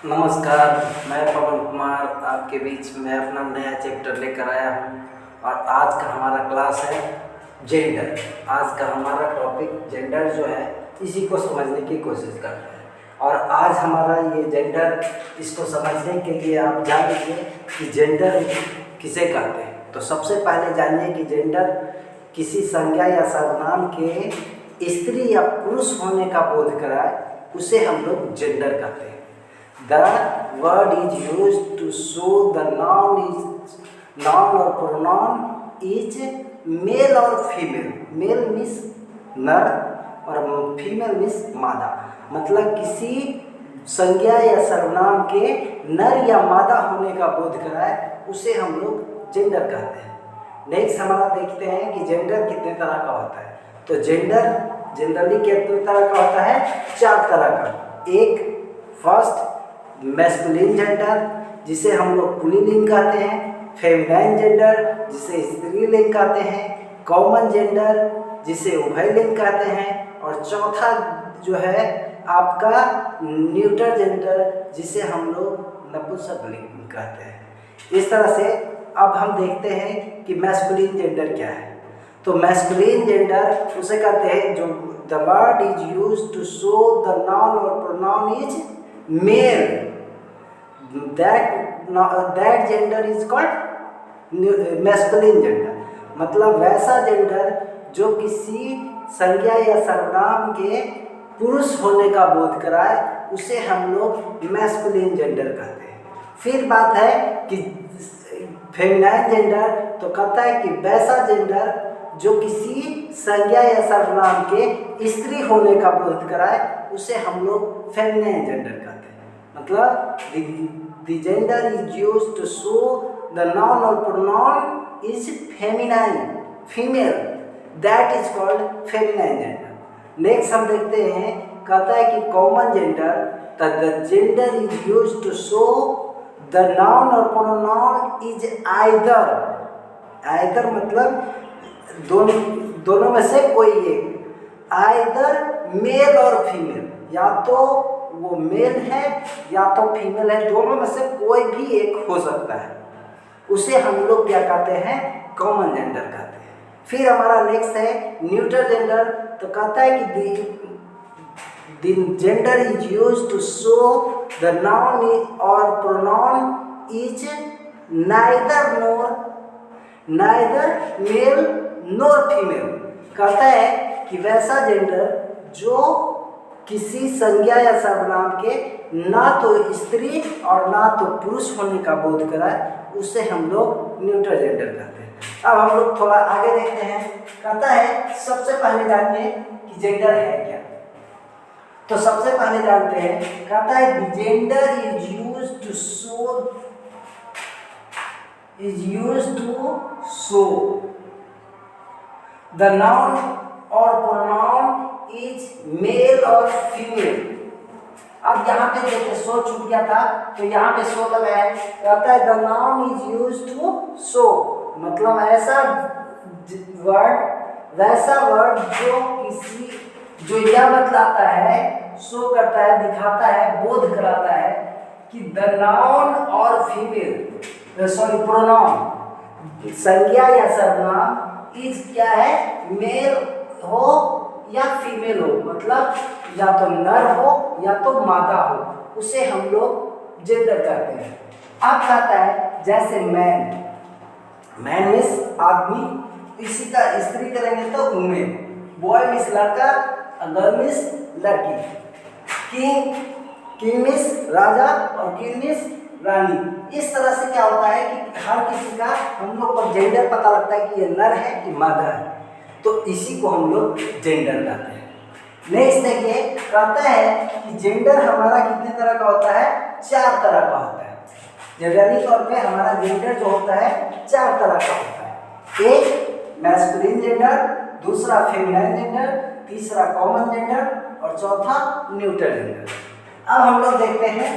नमस्कार, मैं पवन कुमार आपके बीच में अपना नया चैप्टर लेकर आया हूँ। और आज का हमारा क्लास है जेंडर। आज का हमारा टॉपिक जेंडर जो है इसी को समझने की कोशिश करते हैं। और आज हमारा ये जेंडर, इसको समझने के लिए आप जानेंगे कि जेंडर किसे कहते हैं। तो सबसे पहले जानिए कि जेंडर किसी संज्ञा या सर्वनाम के स्त्री या पुरुष होने का बोध कराए, उसे हम लोग जेंडर कहते हैं। The word is used to show the noun or pronoun is male or female. Male means नर और फीमेल मीन्स मादा। मतलब किसी संज्ञा या सर्वनाम के नर या मादा होने का बोध कराए, उसे हम लोग जेंडर कहते हैं। नेक्स्ट हमारा देखते हैं कि जेंडर कितने तरह का होता है। तो जेंडर जनरली कितने तरह का होता है? 4 तरह का। एक फर्स्ट मैस्कुलिन जेंडर, जिसे हम लोग पुल्लिंग कहते हैं। फेमिनाइन जेंडर, जिसे स्त्रीलिंग कहते हैं। कॉमन जेंडर, जिसे उभयलिंग कहते हैं। और चौथा जो है आपका न्यूटर जेंडर, जिसे हम लोग नपुंसकलिंग कहते हैं। इस तरह से अब हम देखते हैं कि मैस्कुलिन जेंडर क्या है। तो मैस्कुलिन जेंडर उसे कहते हैं जो the word is used to show the noun और pronoun is male, that gender is called masculine gender। मतलब वैसा जेंडर जो किसी संज्ञा या सर्वनाम के पुरुष होने का बोध कराए, उसे हम लोग मैस्कुलिन जेंडर कहते हैं। फिर बात है कि फेमिनाइन जेंडर, तो कहता है कि वैसा जेंडर जो किसी संज्ञा या सर्वनाम के स्त्री होने का बोध कराए, उसे हम लोग फेमिनाइन जेंडर कहते हैं। मतलब the gender is used to show the noun or pronoun is feminine, female, that is called feminine gender। Next हम देखते हैं, कहता है कि common gender, the gender is used to show the noun or pronoun is either मतलब दोनों में से कोई एक, either मेल और फीमेल, या तो वो मेल है या तो फीमेल है, दोनों में से कोई भी एक हो सकता है, उसे हम लोग क्या कहते हैं? कॉमन जेंडर कहते हैं। फिर हमारा नेक्स्ट है न्यूटर जेंडर। तो कहता है कि the gender is used to show the noun और pronoun is neither male nor female. कहता है कि वैसा जेंडर जो किसी संज्ञा या सर्वनाम के ना तो स्त्री और ना तो पुरुष होने का बोध कराए, उसे हम लोग न्यूटर जेंडर कहते हैं। अब हम लोग थोड़ा आगे देखते हैं। कहता है सबसे पहले जानते कि जेंडर है क्या। तो सबसे पहले जानते हैं, कहता है gender is used to show the noun और प्रोनाउन इज मेल और फीमेल। अब यहाँ पे देखिए शो छूट गया था, तो यहाँ पे शो लगा है। कहता है the noun is used to show, मतलब वैसा वर्ड जो यह बतलाता है, शो करता है, दिखाता है, बोध कराता है कि द नाउन और फीमेल प्रोनाउन संज्ञा या सर्वनाम इज क्या है? मेल हो या फीमेल हो, मतलब या तो नर हो या तो मादा हो, उसे हम लोग जेंडर कहते हैं। अब कहता है जैसे मैन मीन्स आदमी, इसी का स्त्री करेंगे तो वुमेन, बॉय मीन्स लड़का, गर्ल मीन्स लड़की, किंग मीन्स राजा और क्वीन मीन्स रानी। इस तरह से क्या होता है कि हर किसी का हम लोग को जेंडर पता लगता है कि ये नर है कि मादा है, तो इसी को हम लोग जेंडर कहते हैं। नेक्स्ट देखिए, कहता है कि जेंडर हमारा कितने तरह का होता है? 4 तरह का होता है। जनरली तौर पे हमारा जेंडर जो होता है 4 तरह का होता है। एक मैस्कुलिन जेंडर, दूसरा फेमिनाइन जेंडर, तीसरा कॉमन जेंडर और चौथा न्यूटर जेंडर। अब हम लोग देखते हैं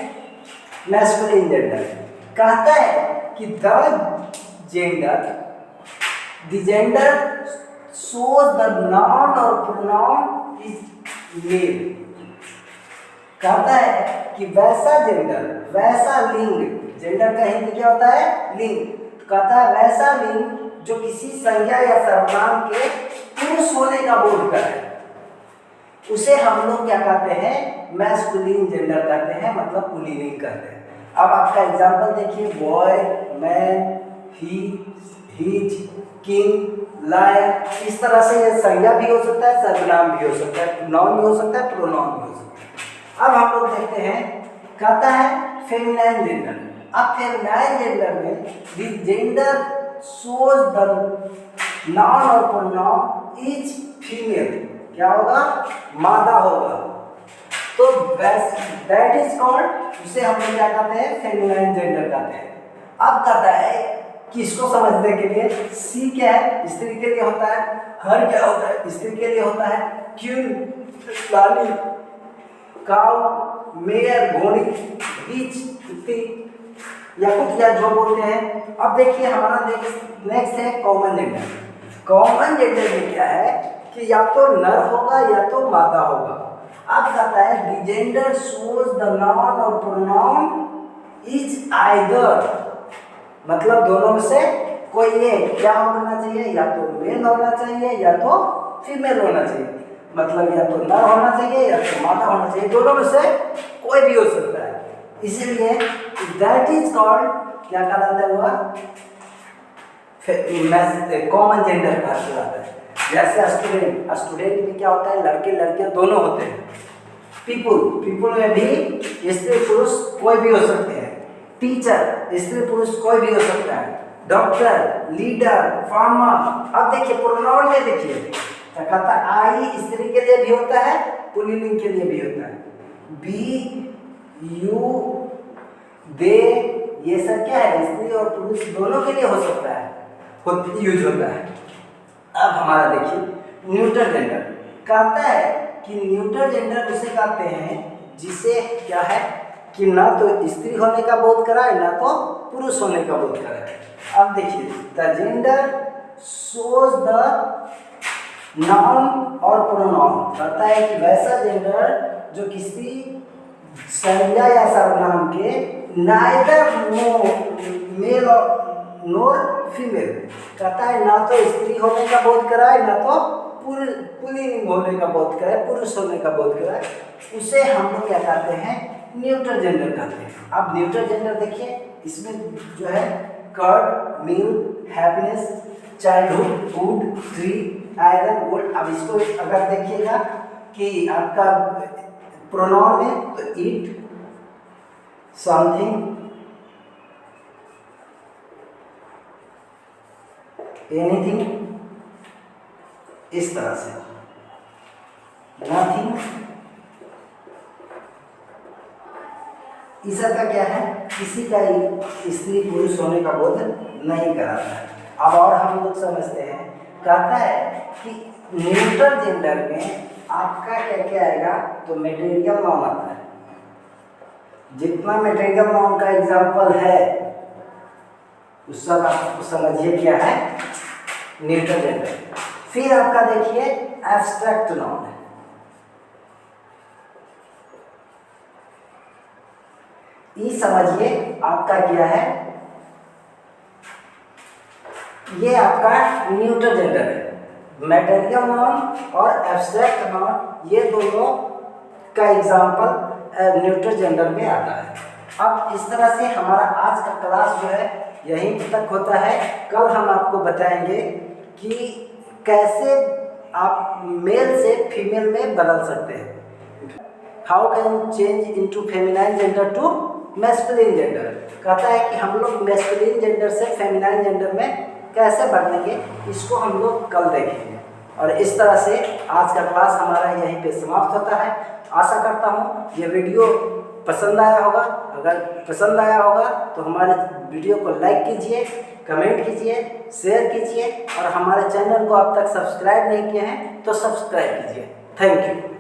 मैस्कुलिन जेंडर। कहता है कि the gender shows the noun or pronoun is male। कहता है कि वैसा जेंडर, वैसा लिंग, जेंडर का हिंदी क्या होता है? लिंग। तो कहता है वैसा लिंग जो किसी संज्ञा या सर्वनाम के पुरुष होने का बोध करे, उसे हम लोग क्या कहते हैं? मैस्कुलिन जेंडर कहते हैं, मतलब पुल्लिंग कहते हैं। अब आपका एग्जांपल देखिए, बॉय, मैन, ही, हिज, किंग, लायन, इस तरह से ये संज्ञा भी हो सकता है, सर्वनाम भी हो सकता है, नाउन भी हो सकता है, प्रोनाउन भी हो सकता है। अब हम लोग देखते हैं, कहता है फेमिनाइन जेंडर। अब फेमिनाइन जेंडर में the gender shows the noun और प्रोनाउन इज फीमेल, क्या होगा? मादा होगा। तो दैट इज कॉल्ड, उसे हम लोग क्या कहते हैं? फेमिनाइन जेंडर कहते हैं। अब कहता है कि इसको समझने के लिए, सी क्या है? स्त्री के लिए होता है। हर क्या होता है? स्त्री के लिए होता है। क्वीन, रानी, काउ, मेयर, घोड़ी, बीच, कुत्ती या कुतिया जो बोलते हैं। अब देखिए हमारा नेक्स्ट है कॉमन जेंडर। कॉमन जेंडर में क्या है कि या तो नर होगा या तो मादा होगा। अब कहता है the gender shows the noun और प्रोनाउन इज आइदर, मतलब दोनों में से कोई एक क्या होना चाहिए? या तो मेल होना चाहिए या तो फीमेल होना चाहिए, मतलब या तो नर होना चाहिए या तो मादा होना चाहिए, दोनों में से कोई भी हो सकता है। इसीलिए दैट इज कॉल्ड, क्या कहलाता है? वह कॉमन जेंडर कहलाता है। जैसे स्टूडेंट, स्टूडेंट में क्या होता है? लड़के लड़कियां दोनों होते हैं। पीपुल, पीपुल में भी स्त्री पुरुष कोई भी हो सकते हैं। टीचर, स्त्री पुरुष कोई भी हो सकता है। Doctor, leader, farmer. अब देखिए प्रोनाउन में देखिए, क्या कहता है? आई स्त्री के लिए भी होता है, पुल्लिंग के लिए भी होता है। बी, यू, दे, ये सब क्या है? स्त्री और पुरुष दोनों के लिए हो सकता है, यूज होता है। अब हमारा देखिए न्यूट्रल जेंडर। कहता है कि न्यूट्रल जेंडर उसे कहते हैं जिसे क्या है कि ना तो स्त्री होने का बोध कराए ना तो पुरुष होने का बोध कराए। अब देखिए the gender shows the noun और प्रोनाउन, कहता है कि वैसा जेंडर जो किसी संज्ञा या सर्वनाम के नाइदर मेल नोर फीमेल, कहता है ना तो स्त्री होने का बोध कराए ना तो पुल्लिंग होने का बोध कराए, पुरुष होने का बोध कराए, उसे हम लोग क्या कहते हैं? न्यूट्रल जेंडर कहते हैं। अब न्यूट्रल जेंडर देखिए, इसमें जो है curd, milk, happiness, childhood, food, tree, iron, gold. अब इसको अगर देखिएगा कि आपका प्रोनाउन में तो ईट, समथिंग, एनीथिंग, इस तरह से, नथिंग, इस का क्या है? किसी का स्त्री पुरुष होने का बोध नहीं कराता है। अब और हम लोग समझते हैं, कहता है कि न्यूट्रल जेंडर में आपका क्या क्या आएगा? तो मटेरियल नाउन आता है। जितना मटेरियल नाउन का एग्जाम्पल है उस सब आपको समझिए क्या है? Neutral gender. फिर आपका देखिए एब्स्ट्रैक्ट नाउन है। ये समझिए आपका क्या है? ये आपका न्यूट्रल जेंडर है। मटेरियल नाउन और एब्स्ट्रैक्ट नाउन, ये दोनों का एग्जाम्पल न्यूट्रल जेंडर में आता है। अब इस तरह से हमारा आज का क्लास जो है यहीं तक होता है। कल हम आपको बताएंगे कि कैसे आप मेल से फीमेल में बदल सकते हैं। How can change into feminine gender to masculine gender. कहता है कि हम लोग मैस्कुलिन जेंडर से फेमिनाइन जेंडर में कैसे बदलेंगे, इसको हम लोग कल देखेंगे। और इस तरह से आज का क्लास हमारा यहीं पे समाप्त होता है। आशा करता हूँ ये वीडियो पसंद आया होगा। अगर पसंद आया होगा तो हमारे वीडियो को लाइक कीजिए, कमेंट कीजिए, शेयर कीजिए और हमारे चैनल को अब तक सब्सक्राइब नहीं किए हैं तो सब्सक्राइब कीजिए। Thank you.